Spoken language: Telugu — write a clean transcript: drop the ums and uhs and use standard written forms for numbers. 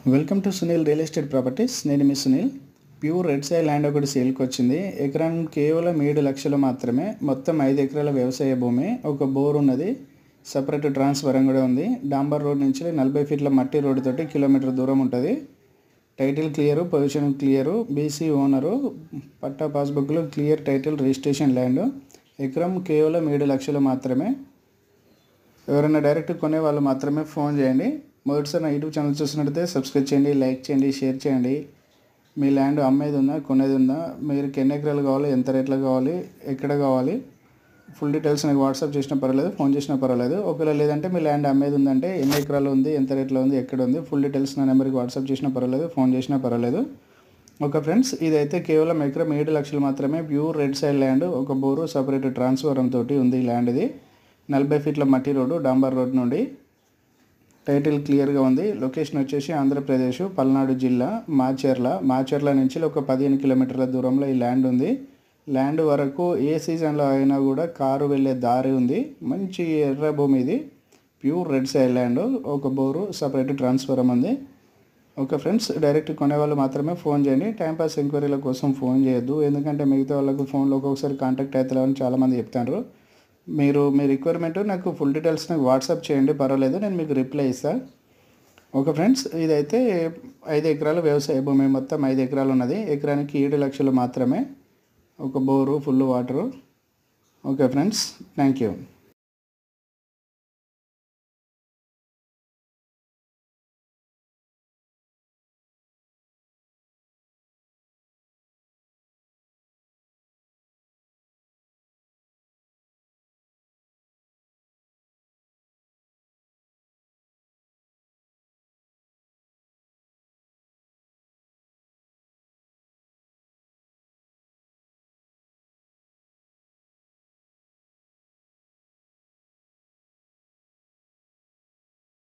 Welcome to Sunil real estate properties. నేను మీ Sunil. Pure red soil land ఒకటి సేల్కి వచ్చింది. ఎకరం కేవలం 7 లక్షలు మాత్రమే. మొత్తం 5 ఎకరాల వ్యవసాయ భూమి, ఒక బోర్ ఉన్నది, సపరేట్ ట్రాన్స్ఫరం కూడా ఉంది. డాంబర్ రోడ్ నుంచి 40 ఫీట్ల మట్టి రోడ్డు తోటి కిలోమీటర్ దూరం ఉంటుంది. Title clear, position clear, BC owner, patta పాస్బుక్లో క్లియర్ టైటిల్, రిజిస్ట్రేషన్ ల్యాండ్. ఎకరం కేవలం 7 లక్షలు మాత్రమే. ఎవరైనా డైరెక్ట్ కొనే వాళ్ళు మాత్రమే ఫోన్ చేయండి. మొదటిసారి నా యూట్యూబ్ ఛానల్ చూసినట్టయితే సబ్స్క్రైబ్ చేయండి, లైక్ చేయండి, షేర్ చేయండి. మీ ల్యాండ్ అమ్మేది ఉందా, కొనేది ఉందా, మీరు ఎన్ని ఎకరాలు కావాలి, ఎంత రేట్లో కావాలి, ఎక్కడ కావాలి, ఫుల్ డీటెయిల్స్ నాకు వాట్సాప్ చేసినా పర్వాలేదు, ఫోన్ చేసినా పర్వాలేదు. ఒకవేళ లేదంటే మీ ల్యాండ్ అమ్మేది ఉందంటే ఎన్ని ఎకరాలు ఉంది, ఎంత రేట్లో ఉంది, ఎక్కడ ఉంది, ఫుల్ డీటెయిల్స్ నా నెంబర్కి వాట్సాప్ చేసినా పర్వాలేదు, ఫోన్ చేసినా పర్వాలేదు. ఓకే ఫ్రెండ్స్, ఇదైతే కేవలం ఎకరం 7 లక్షలు మాత్రమే. ప్యూర్ రెడ్ సైడ్ ల్యాండ్, ఒక బోరు, సపరేట్ ట్రాన్స్ఫారం తోటి ఉంది ఈ ల్యాండ్. ఇది 40 ఫీట్ల మట్టి రోడ్డు, డాంబర్ రోడ్ నుండి. టైటిల్ క్లియర్గా ఉంది. లొకేషన్ వచ్చేసి ఆంధ్రప్రదేశ్, పల్నాడు జిల్లా, మాచర్ల నుంచి ఒక 15 కిలోమీటర్ల దూరంలో ఈ ల్యాండ్ ఉంది. ల్యాండ్ వరకు ఏ సీజన్లో అయినా కూడా కారు వెళ్ళే దారి ఉంది. మంచి ఎర్ర భూమి ఇది. ప్యూర్ రెడ్ సైడ్ ల్యాండ్, ఒక బోరు, సపరేట్ ట్రాన్స్ఫారం ఉంది. ఓకే ఫ్రెండ్స్, డైరెక్ట్ కొనేవాళ్ళు మాత్రమే ఫోన్ చేయండి. టైంపాస్ ఎంక్వైరీల కోసం ఫోన్ చేయొద్దు, ఎందుకంటే మిగతా వాళ్ళకు ఫోన్లో ఒక్కొక్కసారి కాంటాక్ట్ అవుతారని చాలామంది చెప్తారు. మీ రిక్వైర్మెంట్ నాకు ఫుల్ డీటెయిల్స్ నాకు వాట్సాప్ చేయండి, పర్వాలేదు, నేను మీకు రిప్లై ఇస్తాను. ఓకే ఫ్రెండ్స్, ఇదైతే 5 ఎకరాల వ్యవసాయ భూమి, మొత్తం 5 ఎకరాలు ఉన్నది. ఎకరానికి 7 లక్షలు మాత్రమే. ఒక bore, full water. Okay friends, thank you.